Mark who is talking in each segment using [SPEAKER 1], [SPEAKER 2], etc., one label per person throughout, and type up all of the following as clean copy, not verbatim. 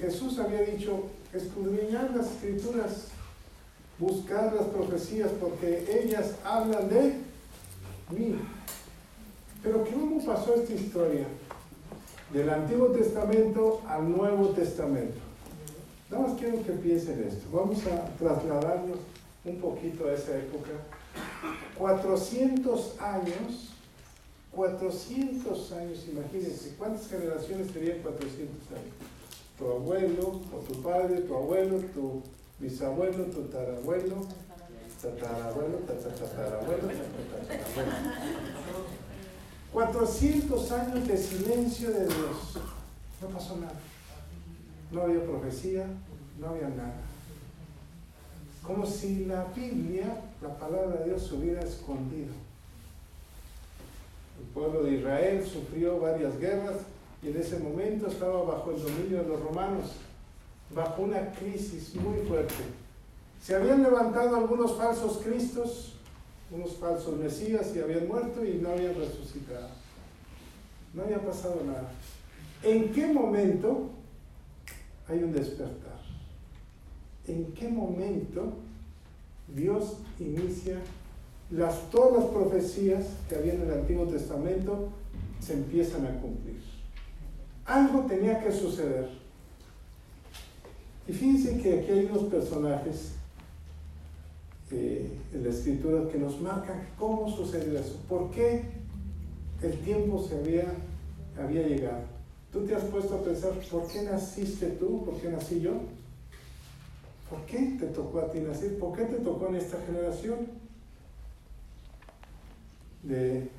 [SPEAKER 1] Jesús había dicho, escudriñad las escrituras, buscad las profecías, porque ellas hablan de mí. Pero ¿cómo pasó esta historia? Del Antiguo Testamento al Nuevo Testamento. Nada más quiero que piensen esto. Vamos a trasladarnos un poquito a esa época. 400 años, imagínense, ¿cuántas generaciones tenían 400 años? Tu abuelo, o tu padre, tu abuelo, tu bisabuelo, tu tatarabuelo, tatarabuelo, tatarabuelo, tatarabuelo. 400 años de silencio de Dios. No pasó nada. No había profecía, no había nada. Como si la Biblia, la palabra de Dios, se hubiera escondido. El pueblo de Israel sufrió varias guerras y en ese momento estaba bajo el dominio de los romanos, bajo una crisis muy fuerte. Se habían levantado algunos falsos cristos, unos falsos mesías, y habían muerto y no habían resucitado. No había pasado nada. ¿En qué momento hay un despertar? ¿En qué momento Dios inicia todas las profecías que había en el Antiguo Testamento se empiezan a cumplir? Algo tenía que suceder. Y fíjense que aquí hay unos personajes en la Escritura que nos marcan cómo sucedió eso. ¿Por qué el tiempo había llegado? ¿Tú te has puesto a pensar por qué naciste tú? ¿Por qué nací yo? ¿Por qué te tocó a ti nacer? ¿Por qué te tocó en esta generación? De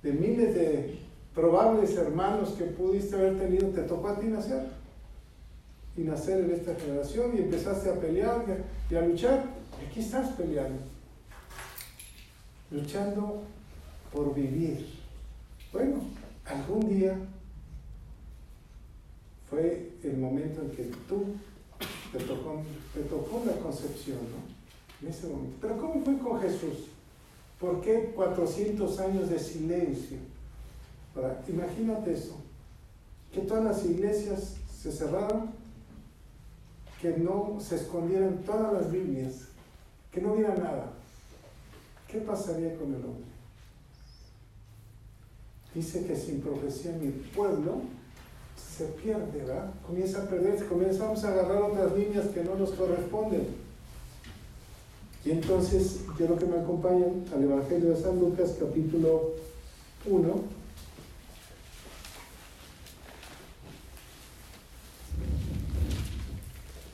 [SPEAKER 1] miles de probables hermanos que pudiste haber tenido, te tocó a ti nacer. Y nacer en esta generación, y empezaste a pelear y a luchar. Y aquí estás peleando. Luchando por vivir. Bueno, algún día fue el momento en que te tocó la concepción, ¿no? En ese momento. Pero ¿cómo fue con Jesús? ¿Por qué 400 años de silencio? Ahora, imagínate eso, que todas las iglesias se cerraron, que no se escondieran todas las Biblias, que no hubiera nada. ¿Qué pasaría con el hombre? Dice que sin profecía mi pueblo se pierde, ¿verdad? Comienza a perderse, comenzamos a agarrar otras líneas que no nos corresponden. Y entonces quiero que me acompañen al Evangelio de San Lucas, capítulo 1.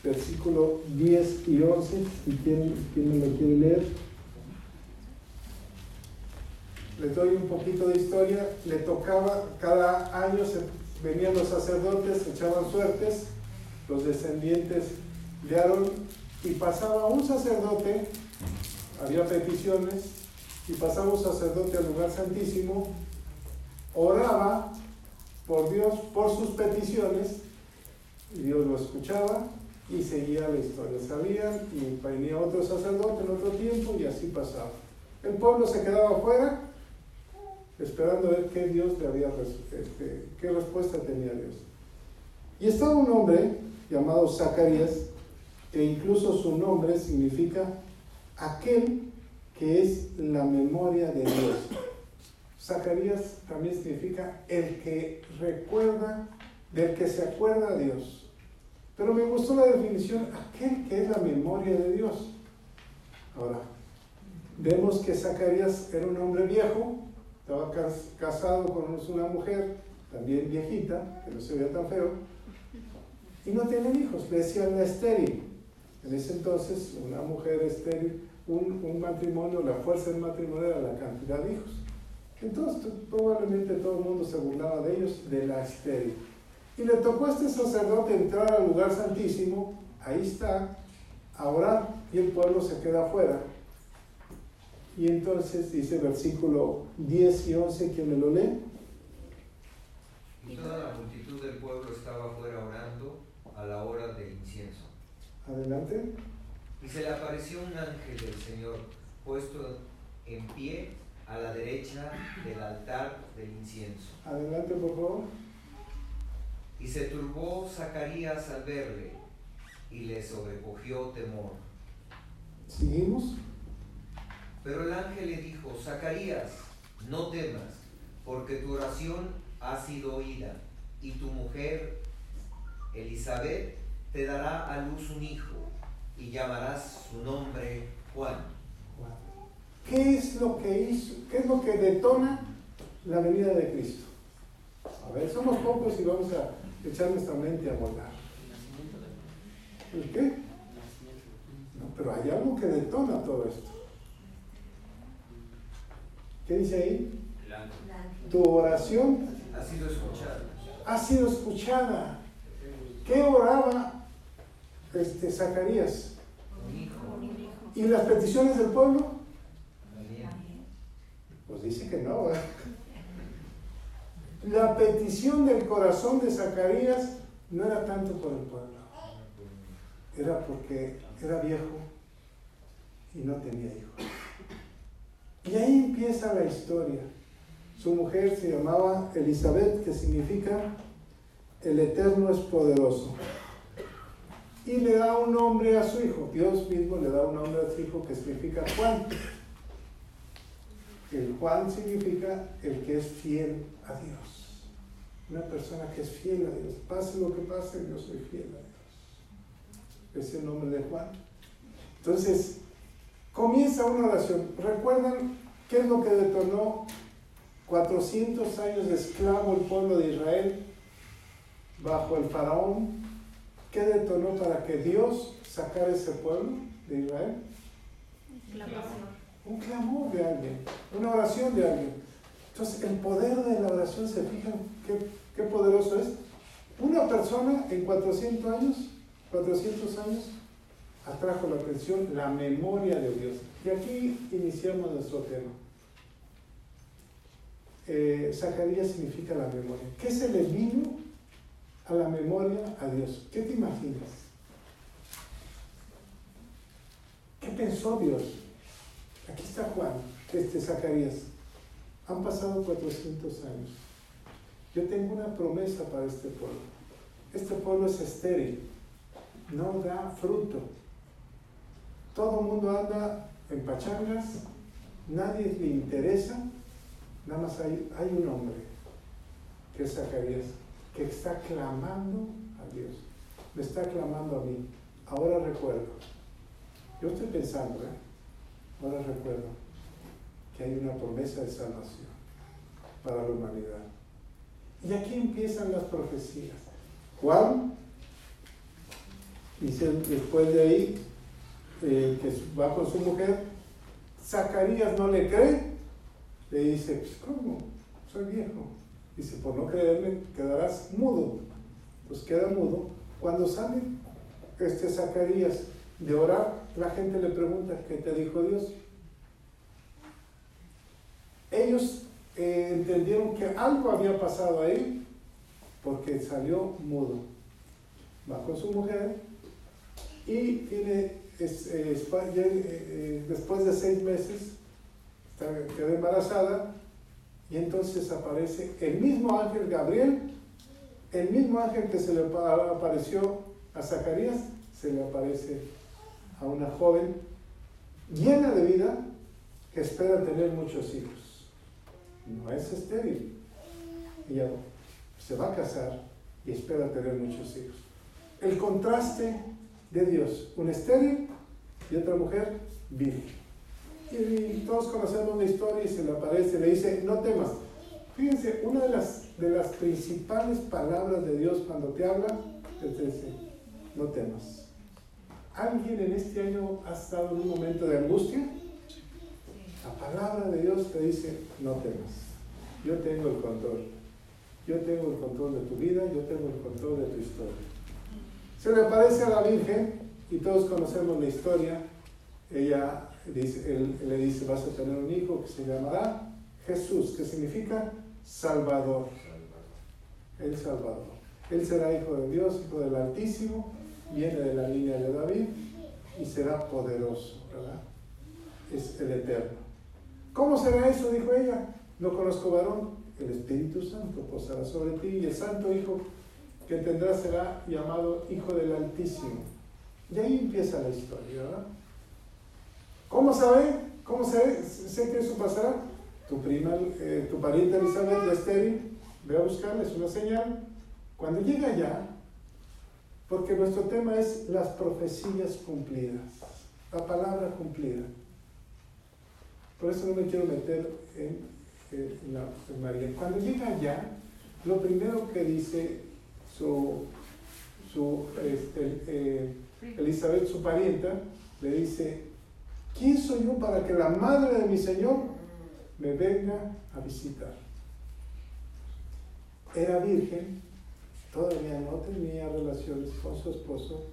[SPEAKER 1] Versículo 10 y 11, si quién me lo quiere leer. Les doy un poquito de historia. Le tocaba, cada año venían los sacerdotes, echaban suertes, los descendientes de Aarón, y pasaba un sacerdote, había peticiones, y pasaba un sacerdote al lugar santísimo, oraba por Dios, por sus peticiones, y Dios lo escuchaba, y seguía la historia. Sabían, y venía otro sacerdote en otro tiempo, y así pasaba. El pueblo se quedaba afuera, esperando a ver qué Dios le había, qué respuesta tenía Dios. Y estaba un hombre llamado Zacarías, que incluso su nombre significa aquel que es la memoria de Dios. Zacarías también significa el que recuerda, del que se acuerda a Dios. Pero me gustó la definición, aquel que es la memoria de Dios. Ahora, vemos que Zacarías era un hombre viejo, estaba casado con una mujer también viejita, que no se veía tan feo, y no tenían hijos, le decían la estéril. En ese entonces, una mujer estéril, un matrimonio, la fuerza del matrimonio era la cantidad de hijos. Entonces, probablemente todo el mundo se burlaba de ellos, de la estéril. Y le tocó a este sacerdote entrar al lugar santísimo, ahí está, a orar, y el pueblo se queda afuera. Y entonces dice versículo 10 y 11, ¿quién me lo lee?
[SPEAKER 2] Y toda la multitud del pueblo estaba afuera orando a la hora del incienso.
[SPEAKER 1] Adelante.
[SPEAKER 2] Y se le apareció un ángel del Señor, puesto en pie a la derecha del altar del incienso.
[SPEAKER 1] Adelante, por favor.
[SPEAKER 2] Y se turbó Zacarías al verle, y le sobrecogió temor.
[SPEAKER 1] ¿Seguimos?
[SPEAKER 2] Pero el ángel le dijo: Zacarías, no temas, porque tu oración ha sido oída, y tu mujer Elizabeth te dará a luz un hijo, y llamarás su nombre Juan.
[SPEAKER 1] ¿Qué es lo que hizo? ¿Qué es lo que detona la venida de Cristo? A ver, somos pocos y vamos a echar nuestra mente a volar. ¿El qué? No, pero hay algo que detona todo esto. ¿Qué dice ahí? Tu oración
[SPEAKER 2] Ha sido escuchada.
[SPEAKER 1] Ha sido escuchada. ¿Qué oraba Zacarías?
[SPEAKER 2] Un hijo.
[SPEAKER 1] ¿Y las peticiones del pueblo?
[SPEAKER 2] También.
[SPEAKER 1] Pues dice que no, ¿eh? La petición del corazón de Zacarías no era tanto por el pueblo, era porque era viejo y no tenía hijos. Y ahí empieza la historia. Su mujer se llamaba Elizabeth, que significa el Eterno es poderoso. Y le da un nombre a su hijo. Dios mismo le da un nombre a su hijo que significa Juan. El Juan significa el que es fiel a Dios. Una persona que es fiel a Dios. Pase lo que pase, yo soy fiel a Dios. Es el nombre de Juan. Entonces, comienza una oración. ¿Recuerdan qué es lo que detonó 400 años de esclavo el pueblo de Israel bajo el faraón? ¿Qué detonó para que Dios sacara ese pueblo de Israel? Un clamor de alguien, una oración de alguien. Entonces, el poder de la oración, ¿se fijan qué poderoso es? Una persona en 400 años atrajo la atención, la memoria de Dios. Y aquí iniciamos nuestro tema. Zacarías significa la memoria. ¿Qué se le vino a la memoria a Dios? ¿Qué te imaginas? ¿Qué pensó Dios? Aquí está Juan, Zacarías. Han pasado 400 años. Yo tengo una promesa para este pueblo. Este pueblo es estéril, no da fruto. Todo el mundo anda en pachangas, nadie le interesa. Nada más hay un hombre, que es Zacarías, que está clamando a Dios. Me está clamando a mí. Ahora recuerdo. Yo estoy pensando, ahora recuerdo que hay una promesa de salvación para la humanidad. Y aquí empiezan las profecías. Juan dice después de ahí que va con su mujer. Zacarías no le cree. Le dice, pues, ¿cómo? Soy viejo. Dice, por no creerme, quedarás mudo. Pues queda mudo. Cuando sale Zacarías de orar, la gente le pregunta, ¿qué te dijo Dios? Ellos entendieron que algo había pasado ahí, porque salió mudo. Va con su mujer y después de 6 meses, quedó embarazada, y entonces aparece el mismo ángel Gabriel, el mismo ángel que se le apareció a Zacarías, se le aparece a una joven llena de vida que espera tener muchos hijos. No es estéril. Ella se va a casar y espera tener muchos hijos. El contraste de Dios, un estéril y otra mujer virgen. Y todos conocemos la historia y se le aparece, le dice, no temas. Fíjense, una de las principales palabras de Dios cuando te habla, te dice, no temas. ¿Alguien en este año ha estado en un momento de angustia? La palabra de Dios te dice, no temas. Yo tengo el control. Yo tengo el control de tu vida, yo tengo el control de tu historia. Se le aparece a la Virgen y todos conocemos la historia. Él le dice, vas a tener un hijo que se llamará Jesús, que significa Salvador. El Salvador. Él será hijo de Dios, hijo del Altísimo, viene de la línea de David y será poderoso, ¿verdad? Es el Eterno. ¿Cómo será eso? Dijo ella. No conozco varón. El Espíritu Santo posará sobre ti y el Santo Hijo que tendrá será llamado Hijo del Altísimo. Y ahí empieza la historia, ¿verdad? ¿Cómo sabe? ¿Cómo sé que eso pasará? Tu pariente Elizabeth ya estéril, ve a buscarla, es una señal. Cuando llega allá, porque nuestro tema es las profecías cumplidas, la palabra cumplida. Por eso no me quiero meter en María. Cuando llega allá, lo primero que dice Elizabeth, su parienta, le dice: ¿quién soy yo para que la madre de mi Señor me venga a visitar? Era virgen, todavía no tenía relaciones con su esposo,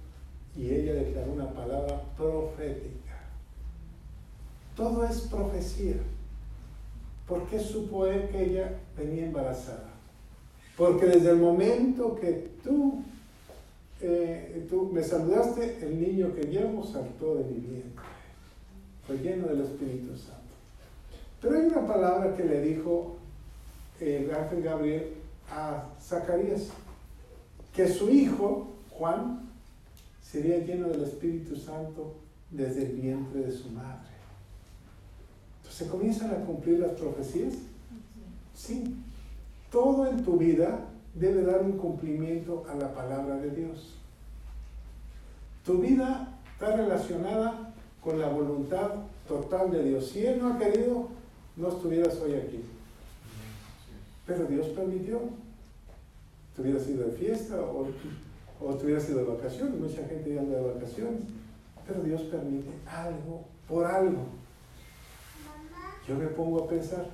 [SPEAKER 1] y ella declaró una palabra profética. Todo es profecía. ¿Por qué supo él que ella venía embarazada? Porque desde el momento que tú me saludaste, el niño que llevo saltó de mi vientre. Fue lleno del Espíritu Santo. Pero hay una palabra que le dijo el ángel Gabriel a Zacarías, que su hijo, Juan, sería lleno del Espíritu Santo desde el vientre de su madre. Entonces, ¿se comienzan a cumplir las profecías? Sí. Todo en tu vida debe dar un cumplimiento a la palabra de Dios. Tu vida está relacionada con la voluntad total de Dios. Si Él no ha querido, no estuvieras hoy aquí. Pero Dios permitió. Te hubieras ido de fiesta o te hubieras ido de vacaciones. Mucha gente ya anda de vacaciones. Pero Dios permite algo por algo. Yo me pongo a pensar,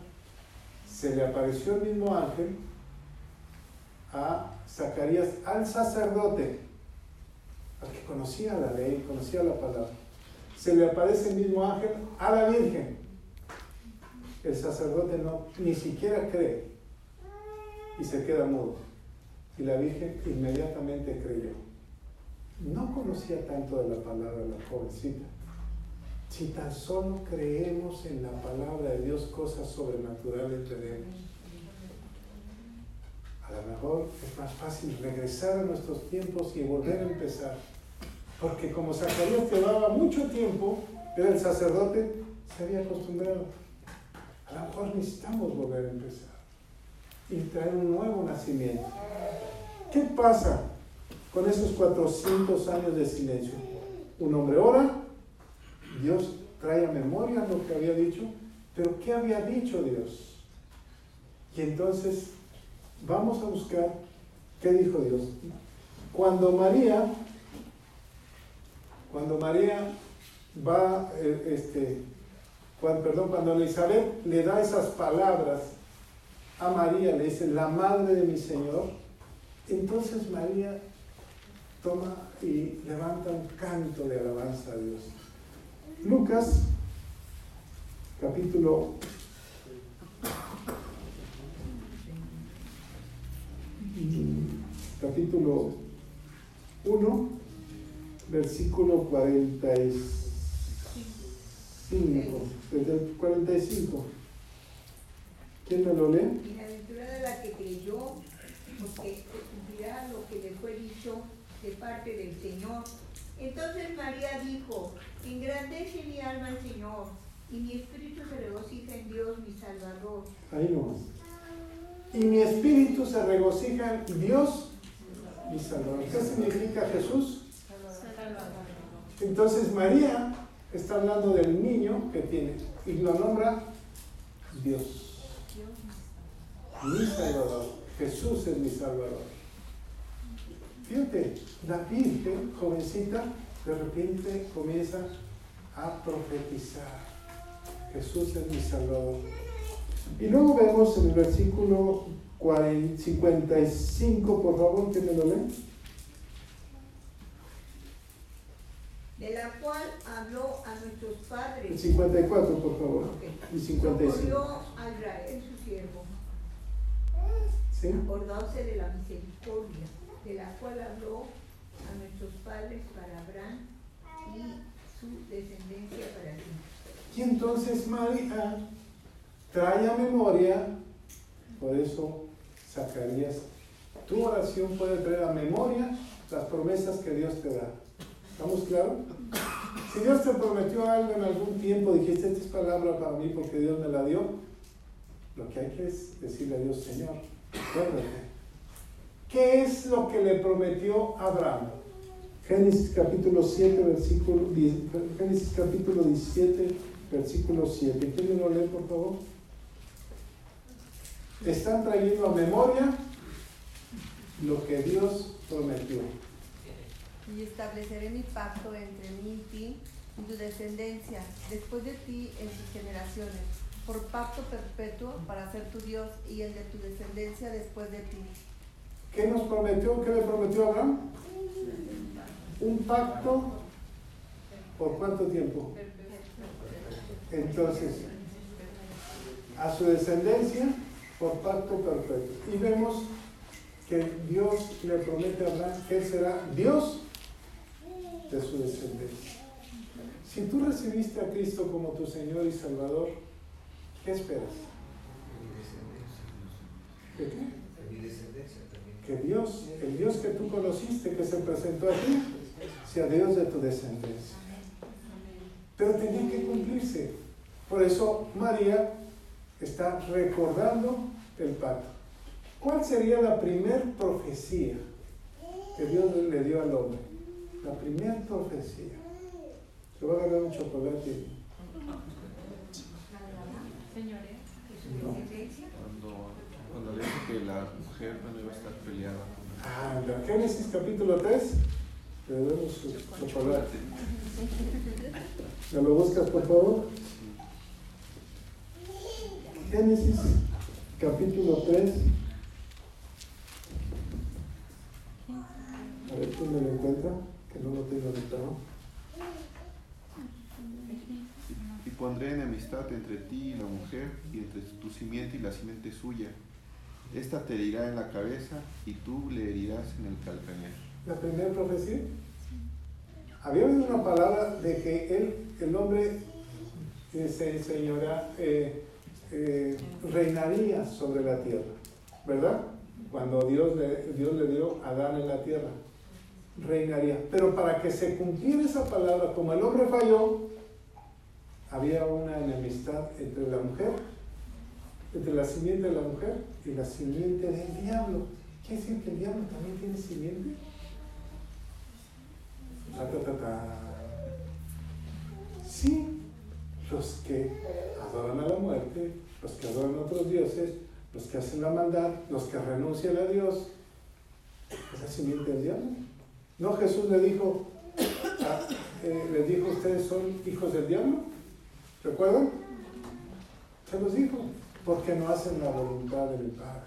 [SPEAKER 1] se le apareció el mismo ángel a Zacarías, al sacerdote, al que conocía la ley, conocía la palabra. Se le aparece el mismo ángel a la Virgen. El sacerdote ni siquiera cree y se queda mudo. Y la Virgen inmediatamente creyó. No conocía tanto de la palabra la jovencita. Si tan solo creemos en la palabra de Dios, cosas sobrenaturales veremos. A lo mejor es más fácil regresar a nuestros tiempos y volver a empezar. Porque como Zacarías llevaba mucho tiempo, pero el sacerdote se había acostumbrado. A lo mejor necesitamos volver a empezar y traer un nuevo nacimiento. ¿Qué pasa con esos 400 años de silencio? Un hombre ora, Dios trae a memoria lo que había dicho, pero ¿qué había dicho Dios? Y entonces vamos a buscar qué dijo Dios. Cuando María va, cuando Elizabeth le da esas palabras a María, le dice, la madre de mi Señor, entonces María toma y levanta un canto de alabanza a Dios. Lucas, capítulo 1, versículo 45, desde el 45. ¿Quién me lo lee?
[SPEAKER 3] Bienaventurada la que creyó, porque se cumplirá lo que le fue dicho de parte del Señor. Entonces María dijo, engrandece mi alma al Señor, y mi espíritu se regocija en Dios mi Salvador.
[SPEAKER 1] Ahí nomás. Y mi espíritu se regocija en Dios mi Salvador. ¿Qué significa Jesús? Entonces María está hablando del niño que tiene y lo nombra Dios. Mi Salvador. Jesús es mi Salvador. Fíjate, la Virgen, jovencita, de repente comienza a profetizar. Jesús es mi Salvador. Y luego vemos en el versículo 55, por favor, que me lo leen.
[SPEAKER 3] De la cual habló a nuestros padres.
[SPEAKER 1] El 54, por favor.
[SPEAKER 3] Okay.
[SPEAKER 1] Y 55.
[SPEAKER 3] Socorrió a Israel su siervo.
[SPEAKER 1] ¿Sí?
[SPEAKER 3] Acordándose de la misericordia, de la cual habló a nuestros padres para Abraham y su descendencia para siempre.
[SPEAKER 1] Y entonces María trae a memoria, por eso Zacarías Tu oración puede traer a memoria las promesas que Dios te da. ¿Estamos claros? Si Dios te prometió algo en algún tiempo, dijiste, esta es palabra para mí porque Dios me la dio, lo que hay que es decirle a Dios, Señor, acuérdate. ¿Qué es lo que le prometió Abraham? Génesis capítulo 7, versículo 10, Génesis capítulo 17, versículo 7. ¿Quieren lo leer, por favor? Están trayendo a memoria lo que Dios prometió.
[SPEAKER 4] Y estableceré mi pacto entre mí y ti y tu descendencia, después de ti en sus generaciones, por pacto perpetuo para ser tu Dios y el de tu descendencia después de ti.
[SPEAKER 1] ¿Qué nos prometió? ¿Qué le prometió a Abraham? Un pacto. ¿Por cuánto tiempo? Entonces, a su descendencia por pacto perpetuo. Y vemos que Dios le promete a Abraham que él será Dios de su descendencia. Si tú recibiste a Cristo como tu Señor y Salvador, ¿qué esperas? ¿De qué? Que Dios, el Dios que tú conociste, que se presentó a ti, sea Dios de tu descendencia. Pero tenía que cumplirse. Por eso María está recordando el pacto. ¿Cuál sería la primer profecía que Dios le dio al hombre? La primera profecía. Se va a agarrar un chocolate. No.
[SPEAKER 5] Cuando le dice que la mujer no iba a estar peleada.
[SPEAKER 1] En Génesis capítulo 3, le damos su chocolate. ¿Me lo buscas, por favor? Génesis capítulo 3. A ver quién me lo encuentra, que no lo tengo anotado.
[SPEAKER 5] Y pondré enemistad entre ti y la mujer, y entre tu simiente y la simiente suya. Esta te herirá en la cabeza, y tú le herirás en el calcañar.
[SPEAKER 1] La primera profecía. Había una palabra de que el hombre reinaría sobre la tierra, ¿verdad? Cuando Dios le dio a Adán en la tierra, reinaría. Pero para que se cumpliera esa palabra, como el hombre falló, había una enemistad entre la mujer, entre la simiente de la mujer y la simiente del diablo. ¿Quiere decir que el diablo también tiene simiente? Sí, los que adoran a la muerte, los que adoran a otros dioses, los que hacen la maldad, los que renuncian a Dios, es la simiente del diablo. No, Jesús le dijo, ustedes son hijos del diablo. ¿Recuerdan? Se los dijo, porque no hacen la voluntad del Padre.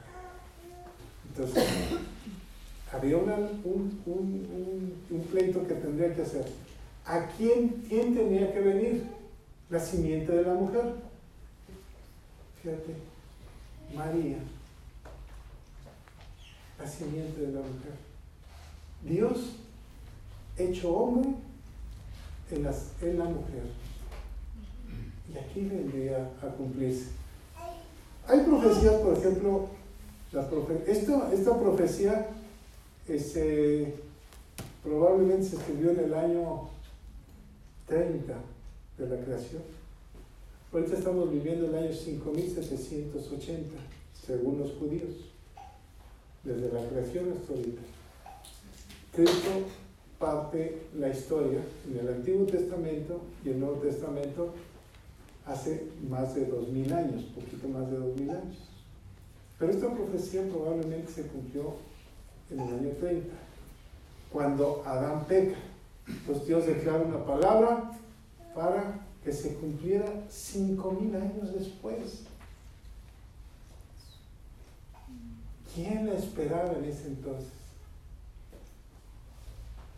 [SPEAKER 1] Entonces, había un pleito que tendría que hacer. ¿A quién tenía que venir? La simiente de la mujer. Fíjate, María, la simiente de la mujer. Dios hecho hombre en la mujer. Y aquí vendría a cumplirse. Hay profecías, por ejemplo, esta profecía probablemente se escribió en el año 30 de la creación. Ahorita estamos viviendo el año 5780, según los judíos, desde la creación hasta ahorita. Cristo parte la historia en el Antiguo Testamento y el Nuevo Testamento hace más de 2000 años, poquito más de 2000 años. Pero esta profecía probablemente se cumplió en el año 30, cuando Adán peca. Entonces Dios declara una palabra para que se cumpliera 5000 años después. ¿Quién la esperaba en ese entonces?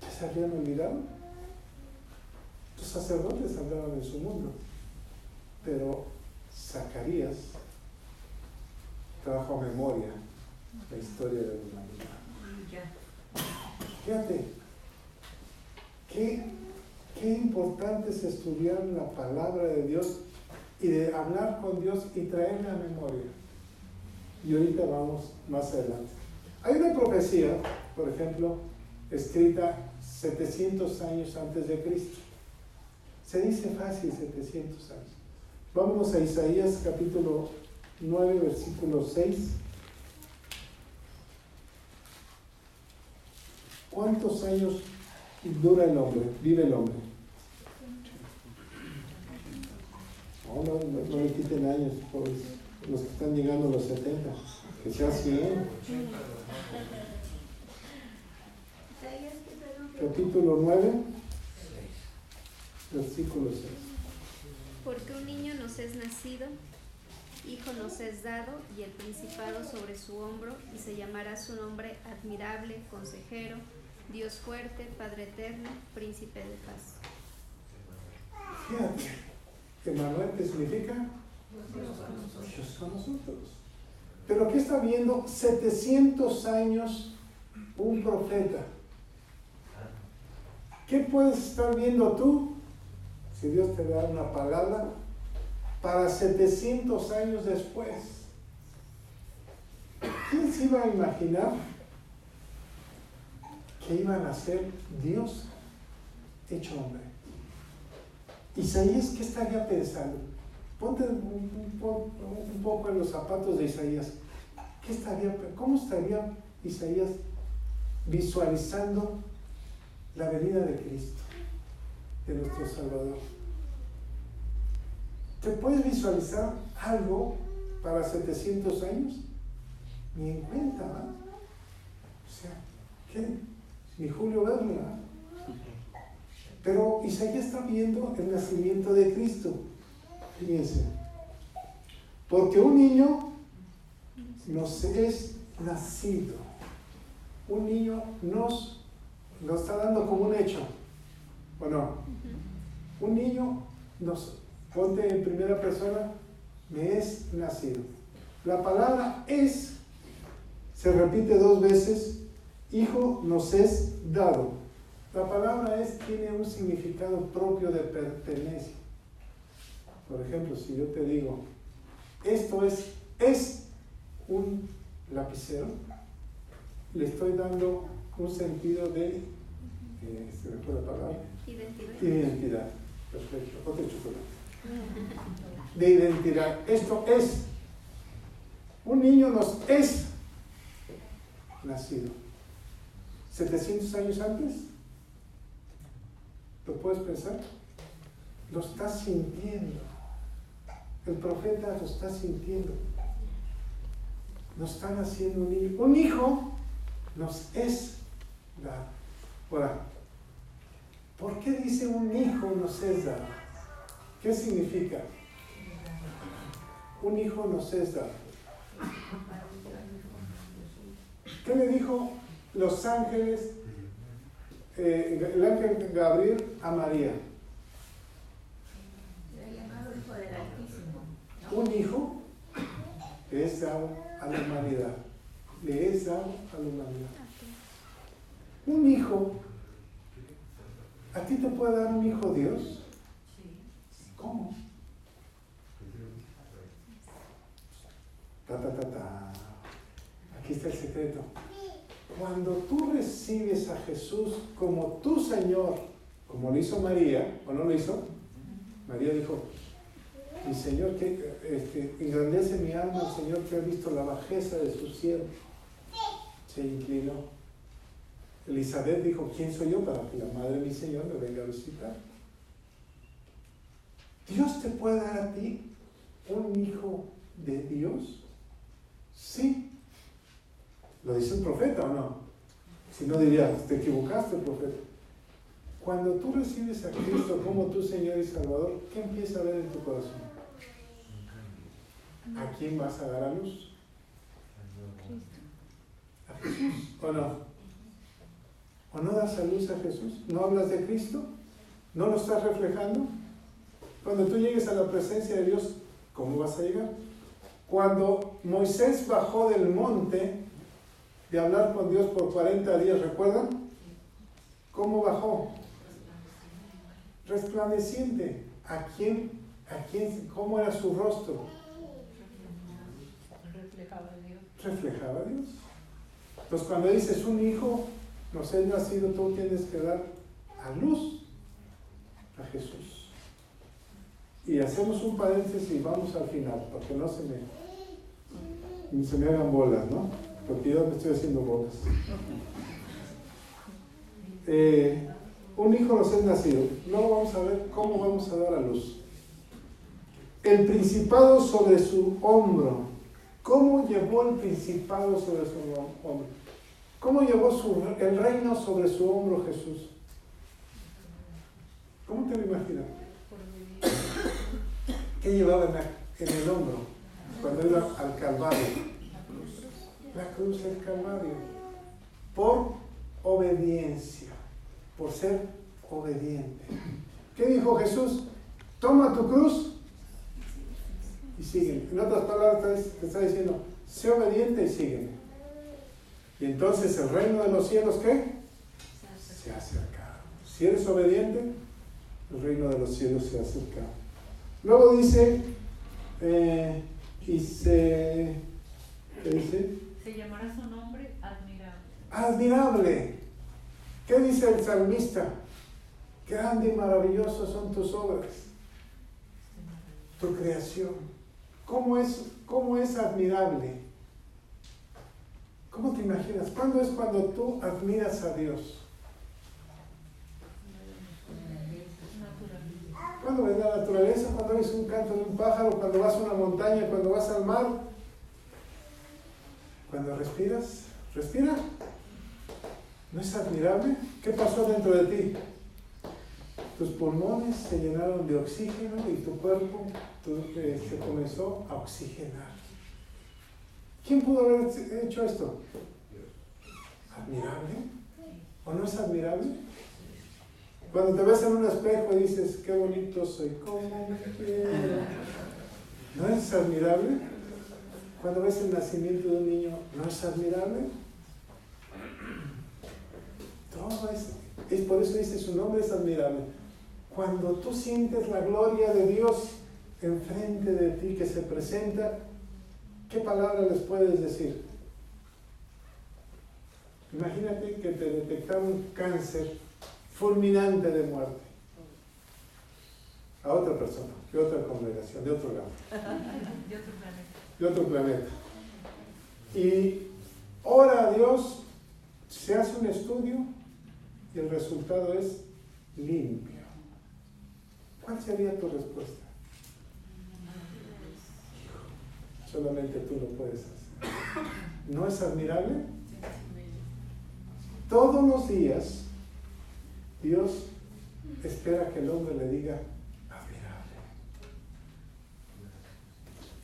[SPEAKER 1] ¿Ya se habían olvidado? Los sacerdotes andaban en su mundo, pero Zacarías trajo a memoria la historia de la humanidad. Fíjate, qué importante es estudiar la palabra de Dios y de hablar con Dios y traerla a memoria. Y ahorita vamos más adelante. Hay una profecía, por ejemplo, escrita 700 años antes de Cristo. Se dice fácil 700 años. Vámonos a Isaías capítulo 9, versículo 6. ¿Cuántos años dura el hombre? Vive el hombre. No le quiten años, por los que están llegando a los 70, que sea 100. Capítulo 9, versículo 6.
[SPEAKER 6] Porque un niño nos es nacido, hijo nos es dado, y el principado sobre su hombro, y se llamará su nombre admirable, consejero, Dios fuerte, Padre eterno, príncipe de paz.
[SPEAKER 1] Fíjate, Emmanuel, ¿qué significa? Dios con nosotros. Pero ¿qué está viendo 700 años un profeta? ¿Qué puedes estar viendo tú si Dios te da una palabra para 700 años después? ¿Quién se iba a imaginar que iban a ser Dios hecho hombre? Isaías, ¿qué estaría pensando? Ponte un poco en los zapatos de Isaías. ¿Cómo estaría Isaías visualizando la venida de Cristo, de nuestro Salvador? ¿Te puedes visualizar algo para 700 años? Ni en cuenta, ¿no? O sea, ¿qué? Ni Julio Verne, ¿no? Pero Isaías está viendo el nacimiento de Cristo. Fíjense. Porque un niño nos es nacido. Un niño nos lo está dando como un hecho. ¿O no? Un niño nos, ponte en primera persona, me es nacido. La palabra es, se repite 2 veces, hijo nos es dado. La palabra es tiene un significado propio de pertenencia. Por ejemplo, si yo te digo, esto es un lapicero, le estoy dando un sentido de, ¿se me fue la palabra? Identidad. Perfecto. Otro chocolate. De identidad. Esto es. Un niño nos es nacido. 700 años antes. ¿Lo puedes pensar? Lo estás sintiendo. El profeta lo está sintiendo. Nos están haciendo un niño. Un hijo nos es dado. Ahora, ¿por qué dice un hijo nos es dado? ¿Qué significa? Un hijo nos es dado. ¿Qué le dijo los ángeles? El ángel Gabriel a María. Un hijo le es dado a la humanidad. Le es dado a la humanidad. Un hijo, ¿a ti te puede dar un hijo Dios? ¿Cómo? Aquí está el secreto. Cuando tú recibes a Jesús como tu Señor, como lo hizo María, ¿o no lo hizo? María dijo, mi Señor, que engrandece mi alma, el Señor que ha visto la bajeza de su siervo. Se inclinó. Elizabeth dijo, ¿quién soy yo para que la madre de mi Señor me venga a visitar? ¿Dios te puede dar a ti un hijo de Dios? Sí. ¿Lo dice un profeta o no? Si no dirías, te equivocaste, profeta. Cuando tú recibes a Cristo como tu Señor y Salvador, ¿qué empieza a ver en tu corazón? ¿A quién vas a dar a luz? ¿A Jesús o no? ¿O no das a luz a Jesús? ¿No hablas de Cristo? ¿No lo estás reflejando? Cuando tú llegues a la presencia de Dios, ¿cómo vas a llegar? Cuando Moisés bajó del monte de hablar con Dios por 40 días, ¿recuerdan? ¿Cómo bajó? Resplandeciente. ¿A quién? ¿Cómo era su rostro?
[SPEAKER 7] Reflejaba a Dios.
[SPEAKER 1] Reflejaba a Dios. Entonces cuando dices un hijo nos es nacido, tú tienes que dar a luz a Jesús. Y hacemos un paréntesis y vamos al final, para que no se me hagan bolas, ¿no? Porque yo me estoy haciendo bolas. Un hijo nos es nacido. Luego vamos a ver cómo vamos a dar a luz. El principado sobre su hombro. ¿Cómo llevó el principado sobre su hombro? ¿Cómo llevó el reino sobre su hombro Jesús? ¿Cómo te lo imaginas? ¿Qué llevaba en el hombro cuando iba al Calvario? La cruz del Calvario. Por obediencia, por ser obediente. ¿Qué dijo Jesús? Toma tu cruz y sígueme. En otras palabras te está diciendo, sé obediente y sígueme. Y entonces el reino de los cielos, ¿qué? Se ha acercado. Si eres obediente, el reino de los cielos se ha acercado. Luego dice, ¿qué dice?
[SPEAKER 7] Se llamará su nombre admirable.
[SPEAKER 1] Admirable. ¿Qué dice el salmista? Grande y maravilloso son tus obras, tu creación. ¿Cómo es admirable? ¿Cómo te imaginas? ¿Cuándo es cuando tú admiras a Dios? ¿Cuándo ves la naturaleza? ¿Cuando ves un canto de un pájaro? ¿Cuando vas a una montaña? ¿Cuando vas al mar? ¿Cuando respiras? ¿Respira? ¿No es admirable? ¿Qué pasó dentro de ti? Tus pulmones se llenaron de oxígeno y tu cuerpo se comenzó a oxigenar. ¿Quién pudo haber hecho esto? ¿Admirable? ¿O no es admirable? Cuando te ves en un espejo y dices, qué bonito soy, ¿cómo me quiero? ¿No es admirable? Cuando ves el nacimiento de un niño, ¿no es admirable? Todo es por eso dice, su nombre es admirable. Cuando tú sientes la gloria de Dios enfrente de ti que se presenta, ¿qué palabra les puedes decir? Imagínate que te detectaron cáncer fulminante de muerte a otra persona, de otra congregación, de otro lado, de otro planeta. Y ora a Dios, se hace un estudio y el resultado es limpio. ¿Cuál sería tu respuesta? Solamente tú lo puedes hacer. ¿No es admirable? Todos los días Dios espera que el hombre le diga admirable.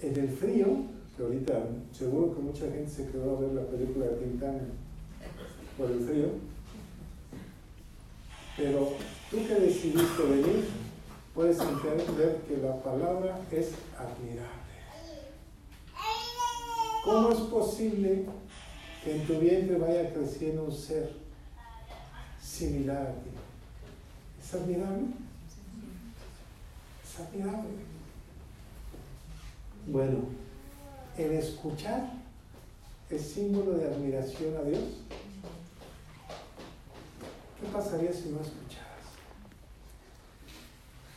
[SPEAKER 1] En el frío, que ahorita seguro que mucha gente se quedó a ver la película de Tintán por el frío, pero tú que decidiste venir, puedes entender que la palabra es admirable. ¿Cómo es posible que en tu vientre vaya creciendo un ser similar a ti? ¿Es admirable? Es admirable. Bueno, el escuchar es símbolo de admiración a Dios. ¿Qué pasaría si no escucharas?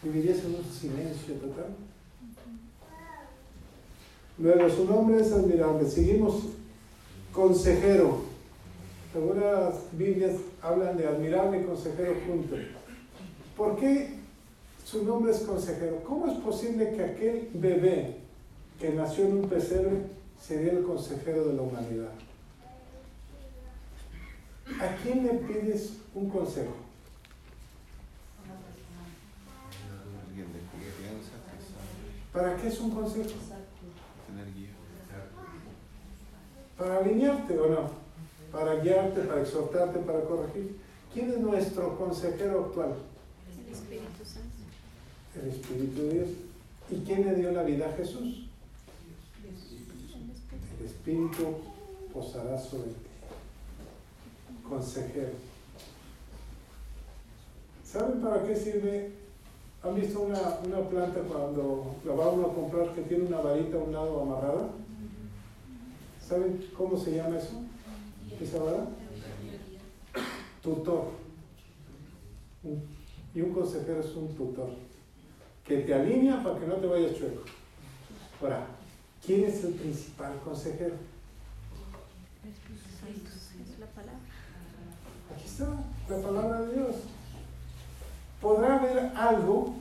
[SPEAKER 1] ¿Vivirías en un silencio total? Luego, su nombre es admirable. Seguimos, consejero. Algunas Biblias hablan de admirable consejero junto. ¿Por qué su nombre es consejero? ¿Cómo es posible que aquel bebé que nació en un pesebre sería el consejero de la humanidad? ¿A quién le pides un consejo?
[SPEAKER 5] Alguien de confianza que sabe
[SPEAKER 1] ¿Para qué es un consejo?
[SPEAKER 5] tener guía.
[SPEAKER 1] ¿Para alinearte o no? ¿Para guiarte, para exhortarte, para corregir? ¿Quién es nuestro consejero actual?
[SPEAKER 6] El Espíritu Santo.
[SPEAKER 1] El Espíritu de Dios. ¿Y quién le dio la vida a Jesús? El Espíritu posará sobre ti. Consejero. ¿Saben para qué sirve? ¿Han visto una planta cuando la va uno a comprar que tiene una varita a un lado amarrada? ¿Saben cómo se llama eso? ¿Qué se llama? Tutor. Y un consejero es un tutor que te alinea para que no te vayas chueco. Ahora, ¿quién es el principal consejero?
[SPEAKER 6] Es la palabra.
[SPEAKER 1] Aquí está la palabra de Dios. ¿Podrá haber algo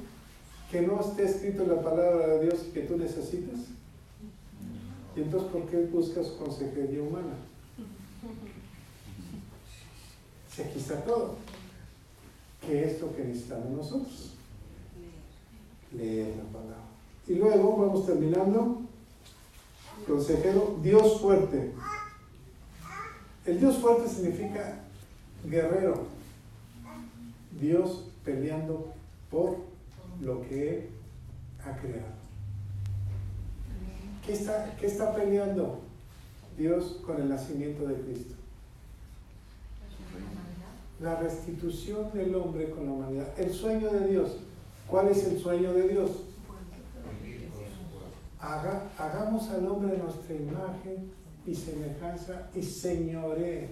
[SPEAKER 1] que no esté escrito en la palabra de Dios y que tú necesites? ¿Y entonces por qué buscas consejería humana? Si aquí está todo. ¿Qué es lo que necesitamos nosotros? Leer la palabra. Y luego vamos terminando. Consejero, Dios fuerte. El Dios fuerte significa guerrero. Dios peleando por lo que Él ha creado. ¿Qué está peleando Dios con el nacimiento de Cristo? La restitución del hombre con la humanidad. El sueño de Dios. ¿Cuál es el sueño de Dios? Hagamos al hombre nuestra imagen y semejanza y señoree.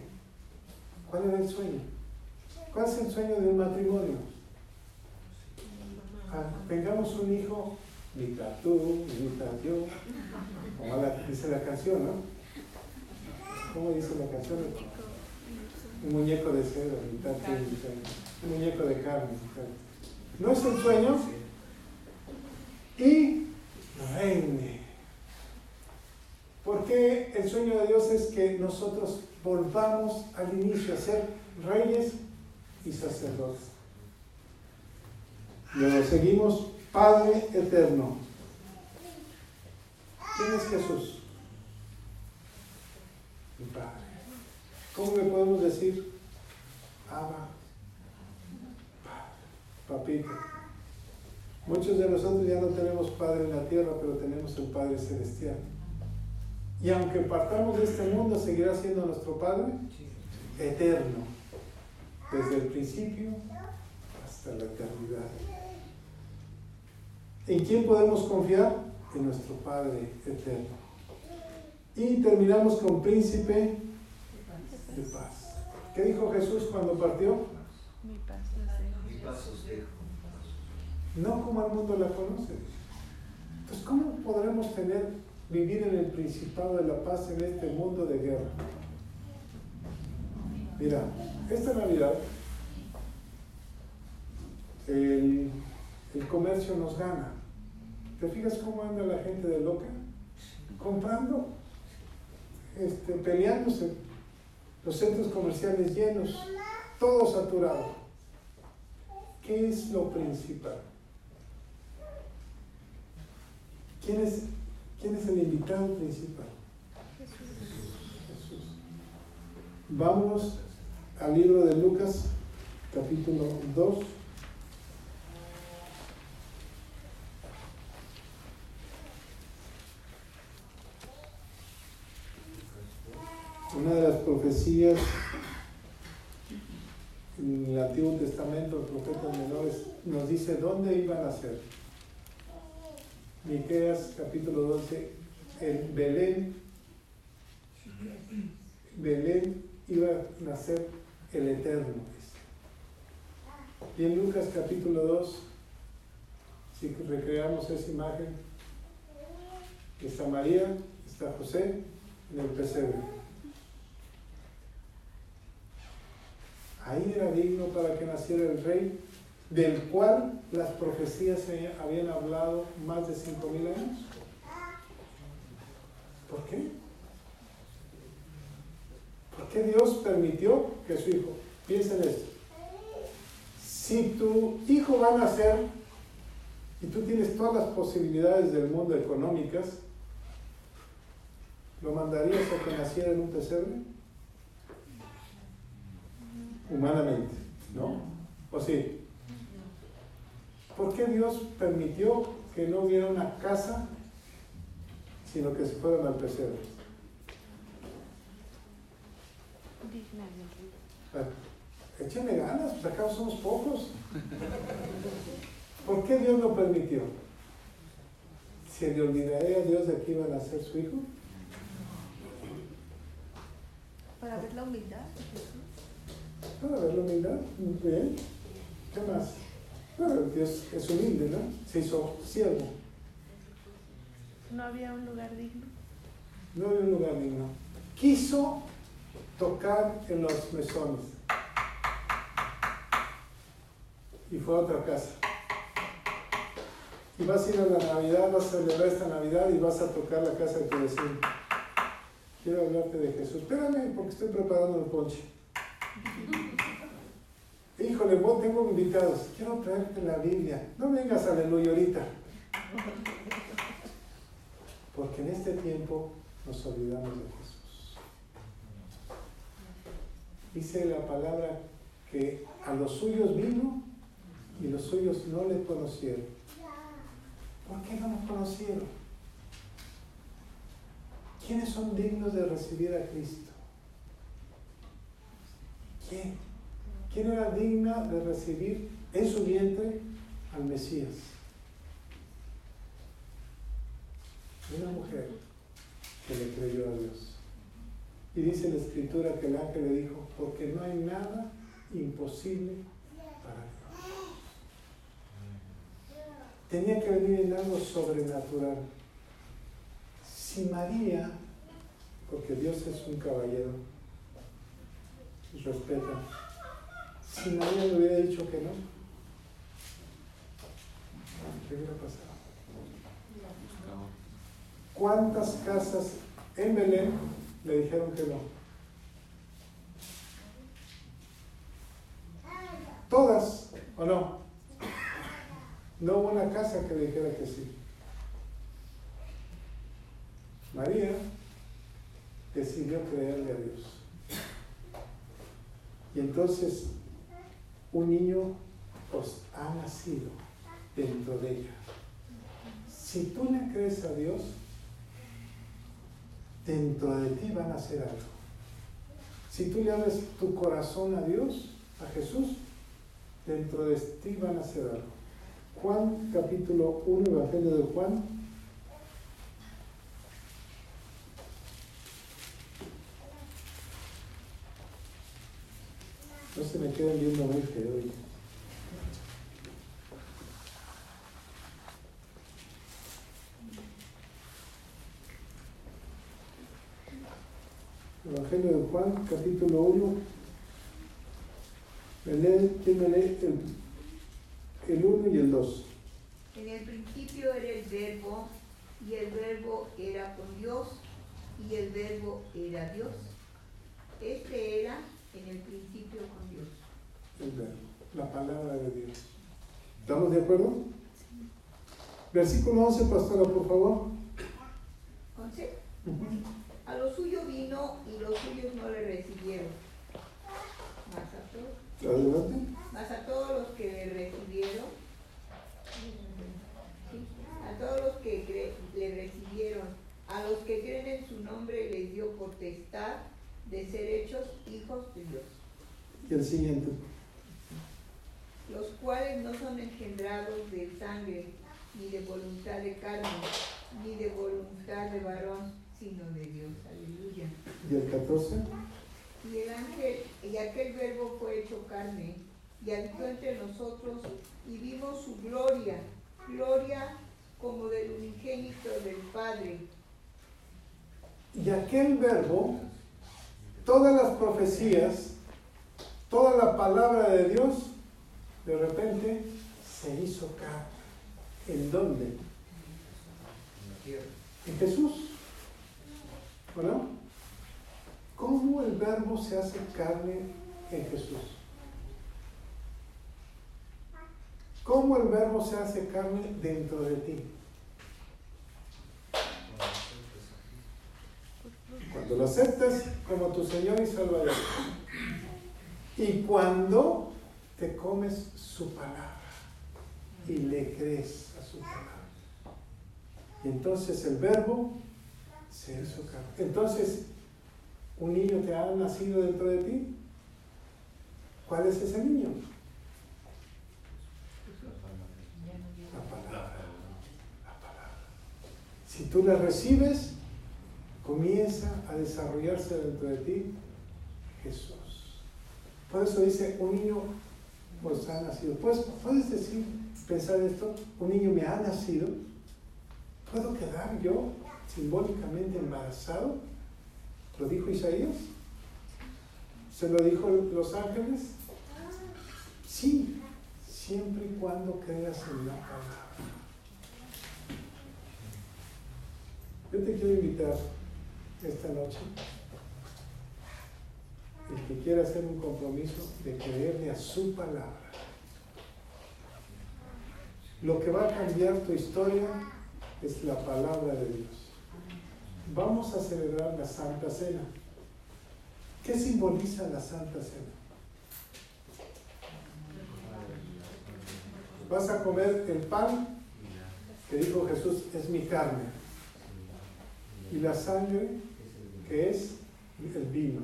[SPEAKER 1] ¿Cuál era el sueño? ¿Cuál es el sueño de un matrimonio? Tengamos un hijo, mitad tú, mitad yo, como dice la canción, ¿no? ¿Cómo dice la canción? Un muñeco de cera, mitad tú, mitad yo. Un muñeco de carne. ¿No es el sueño? Y reine. Porque el sueño de Dios es que nosotros volvamos al inicio a ser reyes y sacerdotes. Luego seguimos, Padre eterno. ¿Quién es Jesús? Mi Padre. ¿Cómo le podemos decir? Abba, Papito. Muchos de nosotros ya no tenemos Padre en la tierra, pero tenemos el Padre celestial. Y aunque partamos de este mundo, seguirá siendo nuestro Padre eterno, desde el principio hasta la eternidad. ¿En quién podemos confiar? En nuestro Padre eterno. Y terminamos con Príncipe de paz. ¿Qué dijo Jesús cuando partió?
[SPEAKER 6] Mi paz os dejo.
[SPEAKER 2] Mi paz os dejo.
[SPEAKER 1] No como el mundo la conoce. Entonces, ¿cómo podremos vivir en el principado de la paz en este mundo de guerra? Mira, esta Navidad el comercio nos gana. ¿Te fijas cómo anda la gente de loca? Comprando, peleándose, los centros comerciales llenos, todo saturado. ¿Qué es lo principal? ¿Quién es el invitado principal? Jesús. Vamos al libro de Lucas, capítulo 2. Una de las profecías en el Antiguo Testamento, los profetas menores, nos dice dónde iban a nacer. Miqueas capítulo 12, en Belén iba a nacer el Eterno. Y en Lucas capítulo 2, si recreamos esa imagen, está María, está José en el pesebre. Ahí era digno para que naciera el rey, del cual las profecías se habían hablado más de 5,000 años. ¿Por qué? ¿Por qué Dios permitió que su hijo? Piensen esto. Si tu hijo va a nacer y tú tienes todas las posibilidades del mundo económicas, ¿lo mandarías a que naciera en un pesebre? Humanamente, ¿no? ¿O sí? ¿Por qué Dios permitió que no hubiera una casa, sino que se fueran al pesebre? Échenle ganas, pues acá somos pocos. ¿Por qué Dios lo permitió? ¿Se le olvidaría a Dios de que iba a nacer su hijo?
[SPEAKER 4] Para ver la humildad de Jesús.
[SPEAKER 1] Para ver la humildad, muy bien. ¿Qué más? Bueno, Dios es humilde, ¿no? Se hizo siervo.
[SPEAKER 4] No había un lugar digno.
[SPEAKER 1] No había un lugar digno. Quiso tocar en los mesones. Y fue a otra casa. Y vas a ir a la Navidad, vas a celebrar esta Navidad y vas a tocar la casa de tu vecino. Quiero hablarte de Jesús. Espérame, porque estoy preparando el ponche. Híjole, vos tengo invitados. Quiero traerte la Biblia. No vengas a aleluya ahorita. Porque en este tiempo nos olvidamos de Jesús. Dice la palabra que a los suyos vino y los suyos no le conocieron. ¿Por qué no nos conocieron? ¿Quiénes son dignos de recibir a Cristo? ¿Quién? ¿Quién era digna de recibir en su vientre al Mesías? Una mujer que le creyó a Dios. Y dice la Escritura que el ángel le dijo, porque no hay nada imposible para Dios. Tenía que venir en algo sobrenatural. Si María, porque Dios es un caballero, y respeta, si María le hubiera dicho que no, ¿qué hubiera pasado? ¿Cuántas casas en Belén le dijeron que no? Todas, ¿o no? No hubo una casa que le dijera que sí. María decidió creerle a Dios. Y entonces un niño pues, ha nacido dentro de ella. Si tú le crees a Dios, dentro de ti van a hacer algo. Si tú le abres tu corazón a Dios, a Jesús, dentro de ti van a hacer algo. Juan capítulo 1, Evangelio de Juan. No se me queden viendo muy feo. Evangelio de Juan, capítulo 1. ¿Quién me lee el 1 y el 2?
[SPEAKER 3] En el principio era el Verbo, y el Verbo era con Dios, y el Verbo era Dios. Este era en el principio con Dios.
[SPEAKER 1] El Verbo, la palabra de Dios. ¿Estamos de acuerdo? Sí. Versículo 11, pastora, por favor.
[SPEAKER 3] 11. A lo suyo vino y los suyos no le recibieron.
[SPEAKER 1] Adelante.
[SPEAKER 3] Mas a todos los que le recibieron, a todos los que le recibieron, a los que creen en su nombre les dio potestad de ser hechos hijos de Dios.
[SPEAKER 1] Y el siguiente.
[SPEAKER 3] Los cuales no son engendrados de sangre, ni de voluntad de carne, ni de voluntad de varón, sino de Dios. Aleluya.
[SPEAKER 1] ¿Y el 14?
[SPEAKER 3] Y el ángel, y aquel Verbo fue hecho carne, y habitó entre nosotros, y vimos su gloria, gloria como del unigénito del Padre.
[SPEAKER 1] Y aquel Verbo, todas las profecías, toda la palabra de Dios, de repente se hizo carne. ¿En dónde? En
[SPEAKER 2] la tierra.
[SPEAKER 1] En Jesús. ¿O no? ¿Cómo el Verbo se hace carne en Jesús? ¿Cómo el Verbo se hace carne dentro de ti? Cuando lo aceptas como tu Señor y Salvador. Y cuando te comes su palabra y le crees a su palabra. Y entonces el Verbo se hizo carne. Entonces, ¿un niño que ha nacido dentro de ti? ¿Cuál es ese niño? La palabra. Si tú la recibes, comienza a desarrollarse dentro de ti Jesús. Por eso dice, un niño pues ha nacido. ¿Puedes decir, pensar esto? Un niño me ha nacido. ¿Puedo quedar yo simbólicamente embarazado? ¿Lo dijo Isaías? ¿Se lo dijo los ángeles? Sí, siempre y cuando creas en la palabra. Yo te quiero invitar esta noche, el que quiera hacer un compromiso de creerle a su palabra. Lo que va a cambiar tu historia es la palabra de Dios. Vamos a celebrar la Santa Cena. ¿Qué simboliza la Santa Cena? Vas a comer el pan que dijo Jesús, es mi carne, y la sangre que es el vino.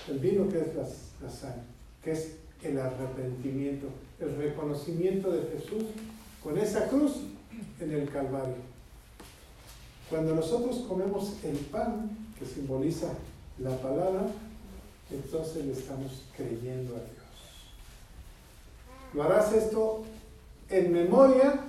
[SPEAKER 1] El vino que es la sangre, que es el arrepentimiento, el reconocimiento de Jesús con esa cruz en el Calvario. Cuando nosotros comemos el pan que simboliza la palabra, entonces le estamos creyendo a Dios. Lo harás esto en memoria